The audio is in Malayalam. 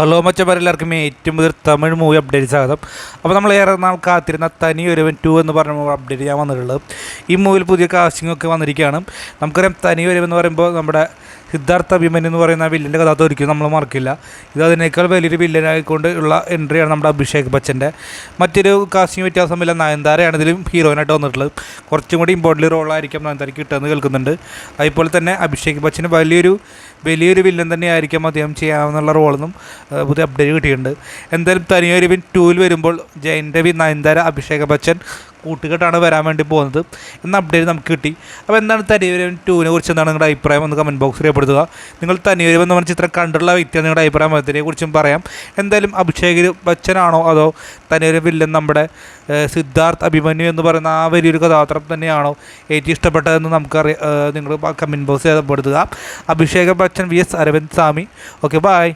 ഹലോ മച്ചന്മാരെല്ലാവർക്കും ഏറ്റവും പുതിയ തമിഴ് മൂവി അപ്ഡേറ്റ് സ്വാഗതം. അപ്പോൾ നമ്മൾ ഏറെ നാൾ കാത്തിരുന്ന തനി ഒരുവൻ 2 എന്ന് പറഞ്ഞ അപ്ഡേറ്റ് ഞാൻ വന്നിട്ടുള്ളത്. ഈ മൂവിയിൽ പുതിയ കാസ്റ്റിംഗ് ഒക്കെ വന്നിരിക്കുകയാണ്. നമുക്കറിയാം തനി ഒരുവൻ എന്ന് പറയുമ്പോൾ നമ്മുടെ സിദ്ധാർത്ഥ അഭിമന്യു എന്ന് പറയുന്ന വില്ലൻ്റെ കഥാപാത്രം ഒരിക്കലും നമ്മൾ മറക്കില്ല. ഇത് അതിനേക്കാൾ വലിയൊരു വില്ലനായിക്കൊണ്ട് ഉള്ള എൻട്രിയാണ് നമ്മുടെ അഭിഷേക് ബച്ചൻ്റെ. മറ്റൊരു കാസ്റ്റിംഗ് വ്യത്യാസമില്ല, നയൻതാരയാണ് ഇതിലും ഹീറോയിനായിട്ട് വന്നിട്ടുള്ളത്. കുറച്ചും കൂടി ഇമ്പോർട്ടൻ്റ് റോളായിരിക്കും നയൻതാരയ്ക്ക് കിട്ടുമെന്ന് കേൾക്കുന്നുണ്ട്. അതുപോലെ തന്നെ അഭിഷേക് ബച്ചന് വലിയൊരു വില്ലൻ തന്നെയായിരിക്കും അദ്ദേഹം ചെയ്യാവുന്ന റോളെന്നും പുതിയ അപ്ഡേറ്റ് കിട്ടിയിട്ടുണ്ട്. എന്തായാലും തനിയൊരുവൻ 2 വരുമ്പോൾ ജയൻ രവി, നയൻതാര, അഭിഷേക് ബച്ചൻ കൂട്ടുകെട്ടാണ് വരാൻ വേണ്ടി പോകുന്നത് എന്ന അപ്ഡേറ്റ് നമുക്ക് കിട്ടി. അപ്പോൾ എന്താണ് തനിയൊരുവൻ 2 കുറിച്ച് എന്താണ് നിങ്ങളുടെ അഭിപ്രായം എന്ന് കമൻറ്റ് ബോക്സിൽ രേഖപ്പെടുത്തുക. നിങ്ങൾ തനിയൊരുവൻ എന്ന് പറഞ്ഞ ചിത്രം കണ്ടുള്ള വ്യക്തിയാണ് നിങ്ങളുടെ അഭിപ്രായം, അതിനെക്കുറിച്ചും പറയാം. എന്തായാലും അഭിഷേക് ബച്ചനാണോ അതോ തനിയൊരു വില്ലൻ നമ്മുടെ സിദ്ധാർത്ഥ് അഭിമന്യു എന്ന് പറയുന്ന ആ വലിയൊരു കഥാപാത്രം തന്നെയാണോ ഏറ്റവും ഇഷ്ടപ്പെട്ടതെന്ന് നമുക്കറിയാം. നിങ്ങൾ കമൻറ്റ് ബോക്സിൽ രേഖപ്പെടുത്തുക. Abhishek Bachchan vs Arvind Swamy. Okay, by.